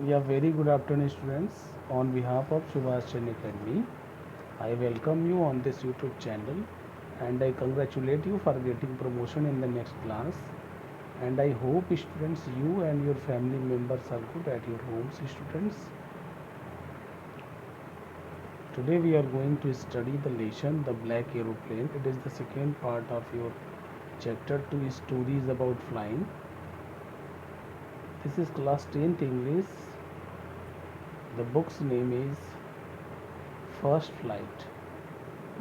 Yeah, very good afternoon, students. On behalf of Subhash Chandra Academy, I welcome you on this YouTube channel and I congratulate you for getting promotion in the next class. And I hope students, you and your family members are good at your homes, students. Today we are going to study the lesson The Black Aeroplane. It is the second part of your chapter 2 stories about flying. This is class 10th English. The book's name is First Flight.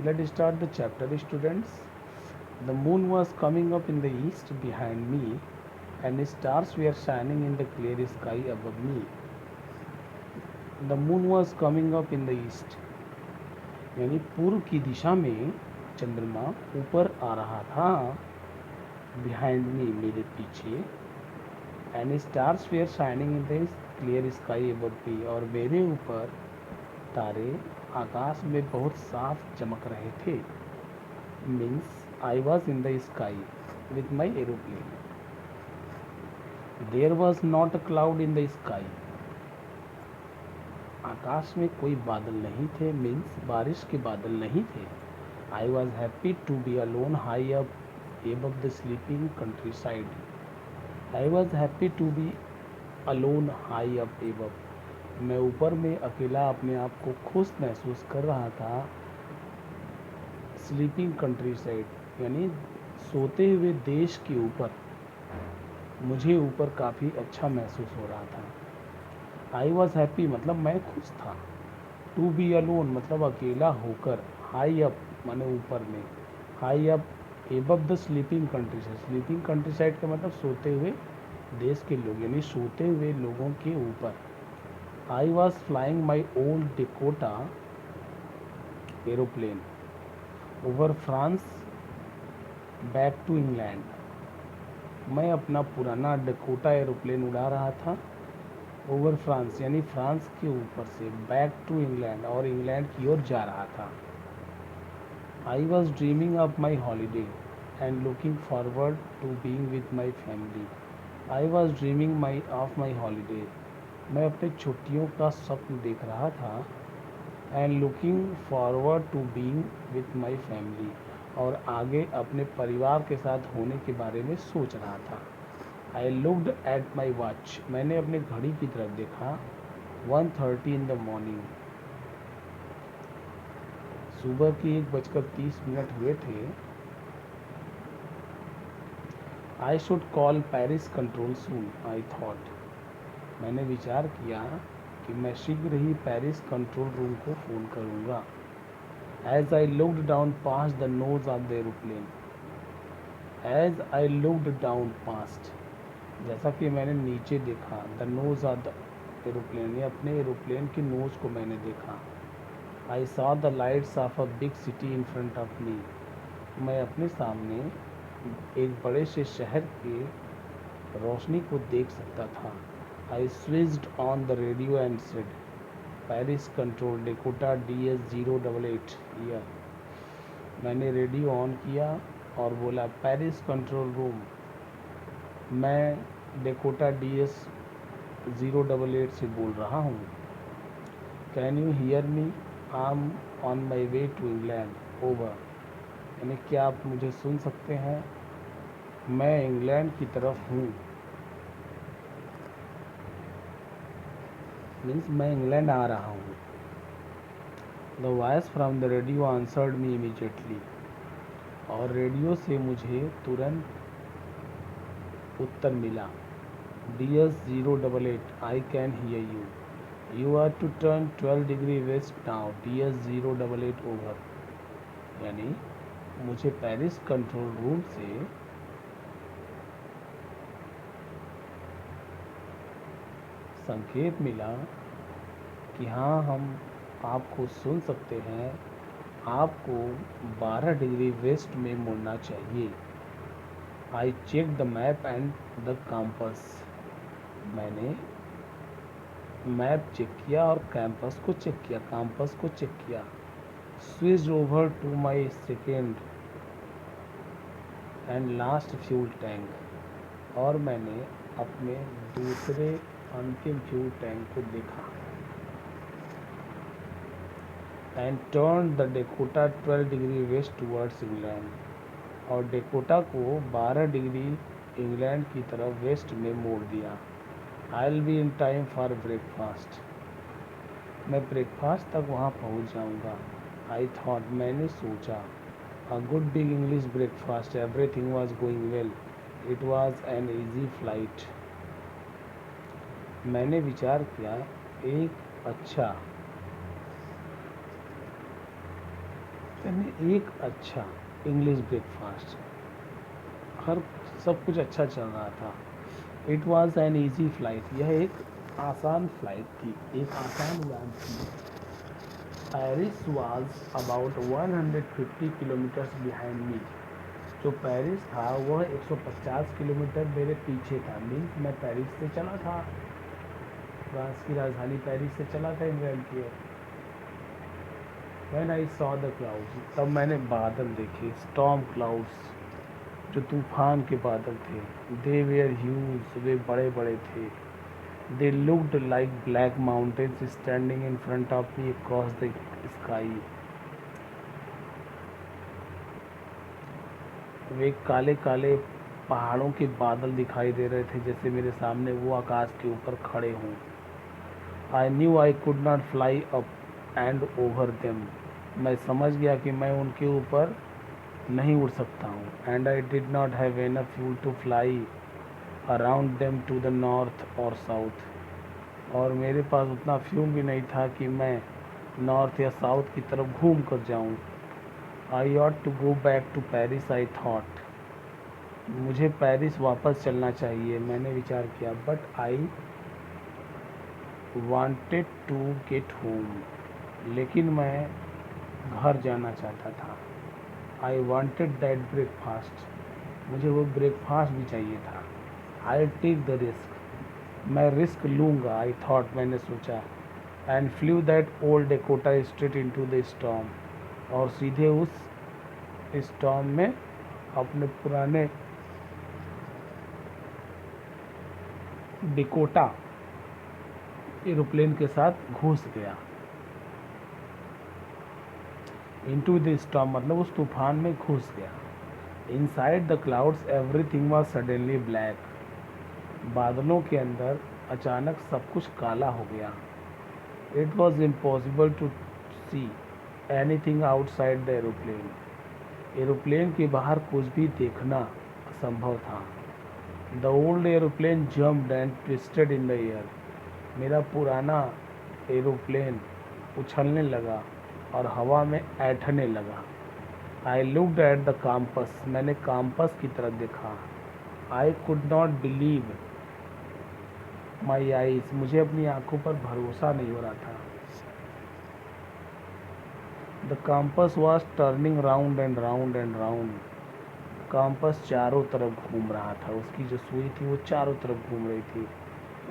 Let's start the chapter, students. The moon was coming up in the east behind me, and stars were shining in the clear sky above me. The moon was coming up in the east, यानी पूर्व की दिशा में चंद्रमा ऊपर आ रहा था. Behind me, मेरे पीछे. And stars were shining in the clear sky above me, और मेरे ऊपर तारे आकाश में बहुत साफ चमक रहे थे. Means I was in the sky with my aeroplane. There was not a cloud in the sky. आकाश में कोई बादल नहीं थे. मीन्स बारिश के बादल नहीं थे. I was happy to be alone high up above the sleeping countryside. I was happy to be alone high up above. मैं ऊपर में अकेला अपने आप को खुश महसूस कर रहा था. स्लीपिंग कंट्री साइड, यानी सोते हुए देश के ऊपर मुझे ऊपर काफ़ी अच्छा महसूस हो रहा था. आई वॉज हैप्पी मतलब मैं खुश था. टू बी अलोन मतलब अकेला होकर. हाई अप माने ऊपर में. High up above the sleeping country side. Sleeping country side का मतलब सोते हुए देश के लोग, यानी सोते हुए लोगों के ऊपर. I was flying my old Dakota aeroplane over France back to England. मैं अपना पुराना डकोटा एरोप्लेन उड़ा रहा था. ओवर फ्रांस यानी फ्रांस के ऊपर से. बैक टू इंग्लैंड और इंग्लैंड की ओर जा रहा था. I was dreaming of my holiday and looking forward to being with my family. I was dreaming of my holiday. मैं अपने छुट्टियों का स्वप्न देख रहा था. And looking forward to being with my family, और आगे अपने परिवार के साथ होने के बारे में सोच रहा था. आई लुक्ड एट माई वॉच. मैंने अपने घड़ी की तरफ देखा. 1:30 इन द मॉर्निंग. सुबह के 1:30 हुए थे. I should call Paris control soon I thought. मैंने विचार किया कि मैं शीघ्र ही पेरिस कंट्रोल रूम को फ़ोन करूँगा. As I looked down past the nose of the aeroplane. As I looked down past, जैसा कि मैंने नीचे देखा. The nose of the aeroplane, या अपने एरोप्लेन के नोज को मैंने देखा. I saw the lights of a big city in front of मी. मैं अपने सामने एक बड़े से शहर के रोशनी को देख सकता था. I switched on the radio and said Paris control Dakota DS088 here. मैंने रेडियो ऑन किया और बोला पेरिस कंट्रोल रूम, मैं डेकोटा DS088 से बोल रहा हूँ. Can you hear me? I am on my way to England. Over, यानी क्या आप मुझे सुन सकते हैं? मैं इंग्लैंड की तरफ हूँ. मीन्स मैं इंग्लैंड आ रहा हूँ. The voice from the radio answered me immediately. और रेडियो से मुझे तुरंत उत्तर मिला. DS088 I can hear you. You are to turn 12 degree west now. DS088 over. यानी मुझे पेरिस कंट्रोल रूम से संकेत मिला कि हाँ, हम आपको सुन सकते हैं. आपको 12 डिग्री वेस्ट में मुड़ना चाहिए. I check the map and the campus. मैंने मैप चेक किया और कैंपस को चेक किया. कैंपस को चेक किया. Switch over to my second and last fuel tank. और मैंने अपने दूसरे अंतिम फ्यूल टैंक को देखा and turn the Dakota 12 degree west towards England और डेकोटा को 12 डिग्री इंग्लैंड की तरफ वेस्ट में मोड़ दिया। I will be in time for breakfast, मैं ब्रेकफास्ट तक वहाँ पहुँच जाऊँगा। आई थॉट, मैंने सोचा, a good big English breakfast, everything was going well, it was an easy flight. मैंने विचार किया, एक अच्छा इंग्लिश ब्रेकफास्ट, हर सब कुछ अच्छा चल रहा था। It was an easy flight, यह एक आसान फ्लाइट थी, एक आसान उड़ान थी। Paris was about 150 kilometres behind me, जो पेरिस था वह 150 किलोमीटर मेरे पीछे था। मीन्स मैं पेरिस से चला था, फ्रांस की राजधानी पेरिस से चला था इंग्लैंड की ओर। When I saw the clouds, तब मैंने बादल देखे, स्टॉर्म क्लाउड्स, जो तूफान के बादल थे। दे वेयर ह्यूज, वे बड़े बड़े थे। They looked like black mountains standing in front of me across the sky. वे काले काले पहाड़ों के बादल दिखाई दे रहे थे, जैसे मेरे सामने वो आकाश के ऊपर खड़े हों। I knew I could not fly up and over them, मैं समझ गया कि मैं उनके ऊपर नहीं उड़ सकता हूँ। And I did not have enough fuel to fly around them to the north or south, और मेरे पास उतना फ्यूल भी नहीं था कि मैं नॉर्थ या साउथ की तरफ घूम कर जाऊँ। I ought to go back to Paris, I thought, मुझे पेरिस वापस चलना चाहिए, मैंने विचार किया। But I wanted to get home, लेकिन मैं घर जाना चाहता था। आई वांटेड दैट ब्रेकफास्ट, मुझे वो ब्रेकफास्ट भी चाहिए था। आई टेक द रिस्क, मैं रिस्क लूँगा, आई थॉट, मैंने सोचा। And flu that old Dakota straight into the storm, और सीधे उस स्टॉर्म में अपने पुराने डेकोटा एरोप्लेन के साथ घुस गया। इनटू द स्टॉर्म मतलब उस तूफान में घुस गया। Inside the clouds everything was suddenly black, बादलों के अंदर अचानक सब कुछ काला हो गया। It was impossible to see anything outside the aeroplane, aeroplane के बाहर कुछ भी देखना असंभव था। The old aeroplane jumped and twisted in the air, मेरा पुराना एरोप्लेन उछलने लगा और हवा में ऐंठने लगा। I looked at the compass, मैंने काम्पस की तरफ देखा। I could not believe my eyes, मुझे अपनी आंखों पर भरोसा नहीं हो रहा था। The compass was turning round and round and round, compass चारों तरफ घूम रहा था, उसकी जो सुई थी वो चारों तरफ घूम रही थी।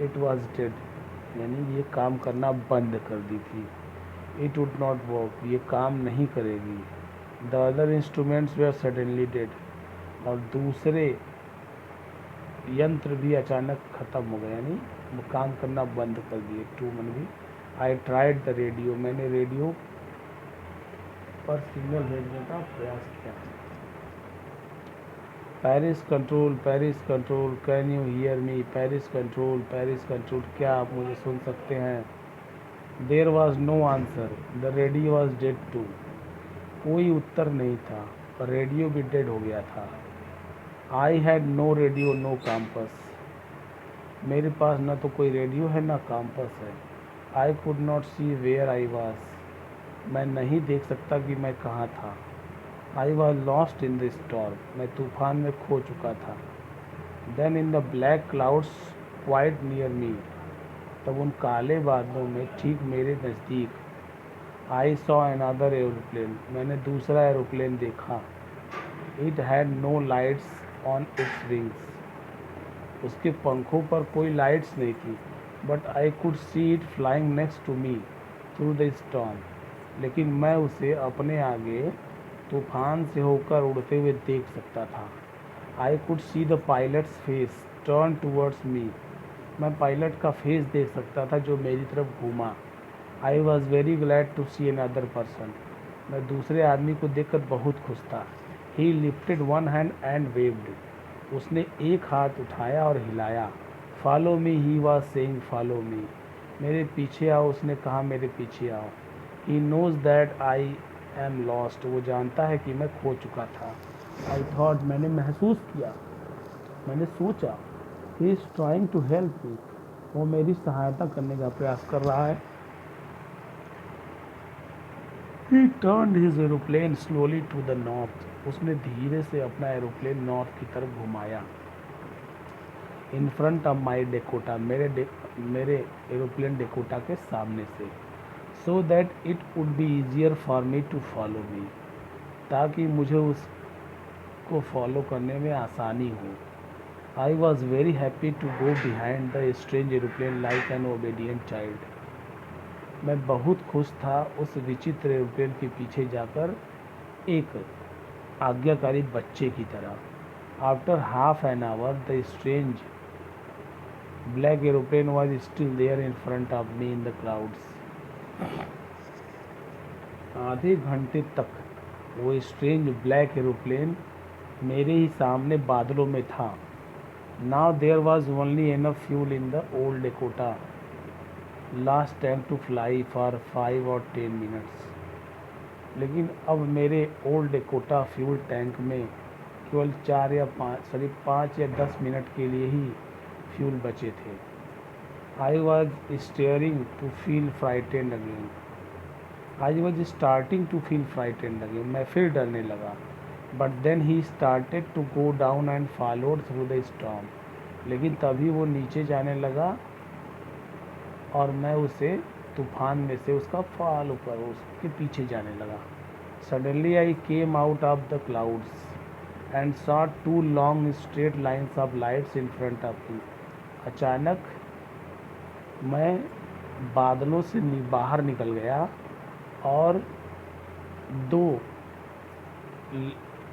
इट वॉज डेड, यानी ये काम करना बंद कर दी थी। इट वुड नॉट वर्क, ये काम नहीं करेगी। The other instruments were suddenly dead, और दूसरे यंत्र भी अचानक ख़त्म हो गए, यानी वो काम करना बंद कर दिए, ट्रूमन भी। आई ट्राइड द रेडियो, मैंने रेडियो पर सिग्नल भेजने का प्रयास किया। Paris control, can you hear me, Paris control, क्या आप मुझे सुन सकते हैं? There was no answer, the radio was dead too, कोई उत्तर नहीं था और रेडियो भी डेड हो गया था। I had no radio no compass, मेरे पास न तो कोई रेडियो है ना काम्पस है। I could not see where I was, मैं नहीं देख सकता कि मैं कहाँ था। I was lost in the storm, मैं तूफान में खो चुका था। Then in the black clouds quite near me, तब उन काले बादलों में ठीक मेरे नज़दीक। आई सॉ अनदर एरोप्लेन, मैंने दूसरा एरोप्लेन देखा। It had no lights on its wings, उसके पंखों पर कोई लाइट्स नहीं थी। But I could see it flying next to me through the storm, लेकिन मैं उसे अपने आगे तूफान से होकर उड़ते हुए देख सकता था। I could see the pilots face turn towards me, मैं पायलट का फेस देख सकता था जो मेरी तरफ घूमा। I was very glad to see another person. मैं दूसरे आदमी को देखकर बहुत खुश था। He lifted one hand and waved. उसने एक हाथ उठाया और हिलाया। Follow me, he was saying follow me. मेरे पीछे आओ, उसने कहा मेरे पीछे आओ। He knows that I am lost. वो जानता है कि मैं खो चुका था। आई थॉट, मैंने महसूस किया, मैंने सोचा, he is trying to help me. वो मेरी सहायता करने का प्रयास कर रहा है। He turned his aeroplane slowly to the north. उसने धीरे से अपना एरोप्लेन नॉर्थ की तरफ घुमाया। In front of my Dakota, मेरे एरोप्लेन डेकोटा के सामने से। So that it would be easier for me to follow me, ताकि मुझे उसको फॉलो करने में आसानी हो। I was very happy to go behind the strange aeroplane like an obedient child. मैं बहुत खुश था उस विचित्र एरोप्लेन के पीछे जाकर एक आज्ञाकारी बच्चे की तरह। After half an hour the strange black aeroplane was still there in front of me in the clouds. आधे घंटे तक वो स्ट्रेंज ब्लैक एरोप्लेन मेरे ही सामने बादलों में था। Now there was only enough fuel in the old Dakota last time to fly for 5 or 10 minutes. लेकिन अब मेरे ओल्ड डेकोटा फ्यूल टैंक में केवल 5 या 10 मिनट के लिए ही फ्यूल बचे थे। I was staring to feel frightened again. I was starting to feel frightened again. मैं फिर डरने लगा। But then he started to go down and followed through the storm. लेकिन तभी वो नीचे जाने लगा और मैं उसे तूफान में से उसका फॉलो कर उसके पीछे जाने लगा। Suddenly I came out of the clouds and saw 2 long straight lines of lights in front of मी। अचानक मैं बादलों से बाहर निकल गया और 2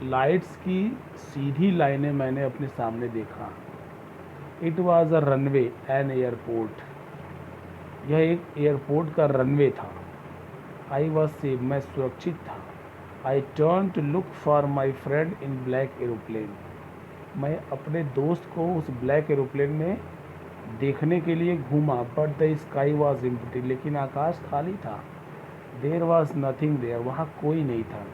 लाइट्स की सीधी लाइनें मैंने अपने सामने देखा। It was a runway an airport. यह एक एयरपोर्ट का रनवे था। आई वॉज सेफ, मैं सुरक्षित था। I turn to look for my friend in black aeroplane. मैं अपने दोस्त को उस ब्लैक एरोप्लेन में देखने के लिए घूमा। But the sky was empty. लेकिन आकाश खाली था। There was nothing there. वहाँ कोई नहीं था।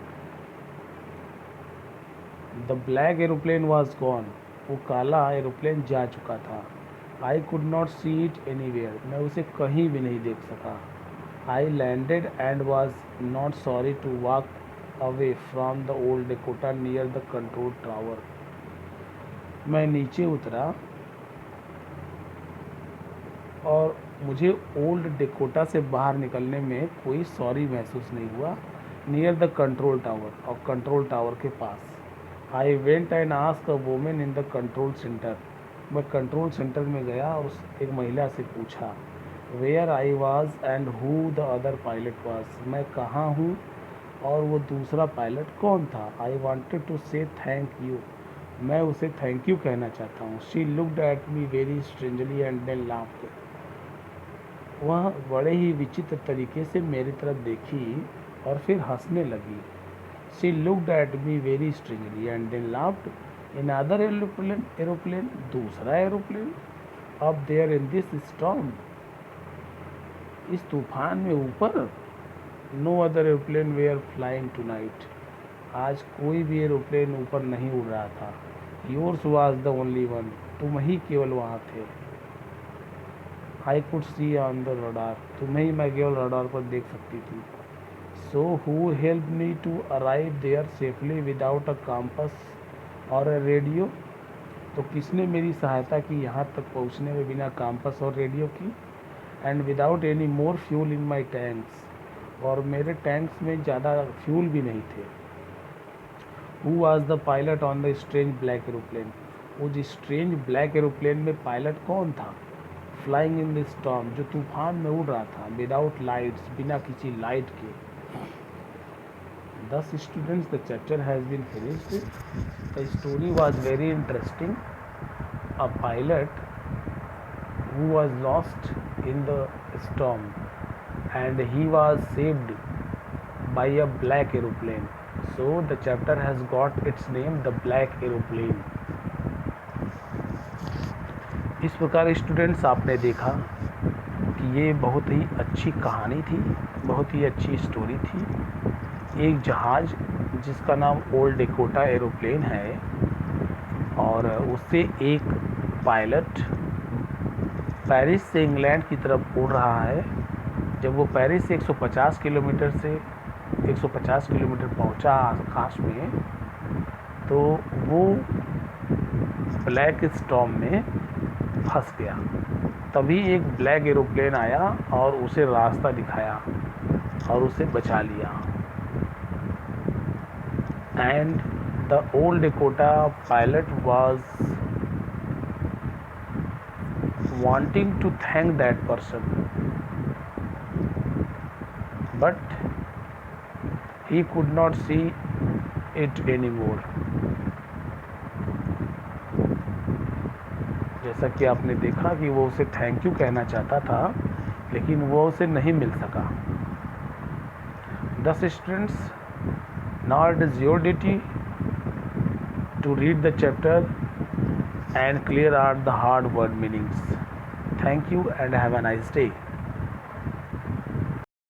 The black aeroplane was gone. वो काला एरोप्लेन जा चुका था। I could not see it anywhere. मैं उसे कहीं भी नहीं देख सका। I landed and was not sorry to walk away from the old Dakota near the control tower. मैं नीचे उतरा और मुझे ओल्ड डेकोटा से बाहर निकलने में कोई सॉरी महसूस नहीं हुआ। नियर द कंट्रोल टावर, और कंट्रोल टावर के पास। I went and asked a woman in the control centre. मैं कंट्रोल सेंटर में गया और उस एक महिला से पूछा where I was and who the other pilot was. मैं कहाँ हूँ और वो दूसरा पायलट कौन था। I wanted to say thank you. मैं उसे थैंक यू कहना चाहता हूँ। She looked at me very strangely and then laughed. वह बड़े ही विचित्र तरीके से मेरी तरफ देखी और फिर हंसने लगी। She looked at me very strangely and then laughed. In other aeroplane, दूसरा aeroplane, up there in this storm, इस तूफान में ऊपर। No other aeroplane were flying tonight. आज कोई भी एरोप्लेन ऊपर नहीं उड़ रहा था। Yours was the only one. तुम ही केवल वहाँ थे। I could see on the radar. तुम्हें ही मैं केवल रडार पर देख सकती थी। So who help me to arrive there safely without a compass or a radio. तो किसने मेरी सहायता की यहाँ तक पहुँचने में बिना कंपास और रेडियो की। And without any more fuel in my tanks. और मेरे टैंक्स में ज़्यादा फ्यूल भी नहीं थे। Who was the pilot on the strange black aeroplane. उस स्ट्रेंज ब्लैक एरोप्लेन में पायलट कौन था। फ्लाइंग इन द स्टॉर्म, जो तूफान में उड़ रहा था। विदाउट लाइट्स, बिना किसी लाइट के। 10 students, the chapter has been finished. The story was very interesting. A pilot who was lost in the storm and he was saved by a black aeroplane. So the chapter has got its name, The Black Aeroplane. इस प्रकार students आपने देखा कि ये बहुत ही अच्छी कहानी थी, बहुत ही अच्छी स्टोरी थी। एक जहाज़ जिसका नाम ओल्ड डेकोटा एरोप्लेन है और उससे एक पायलट पेरिस से इंग्लैंड की तरफ उड़ रहा है। जब वो पेरिस से 150 किलोमीटर पहुंचा आकाश में, तो वो ब्लैक स्टॉर्म में फंस गया। तभी एक ब्लैक एरोप्लेन आया और उसे रास्ता दिखाया और उसे बचा लिया। And the old Dakota pilot was wanting to thank that person, but he could not see it anymore. जैसा कि आपने देखा कि वो उसे थैंक यू कहना चाहता था, लेकिन वो उसे नहीं मिल सका। Thus students, now it is your duty to read the chapter and clear out the hard word meanings. Thank you and have a nice day.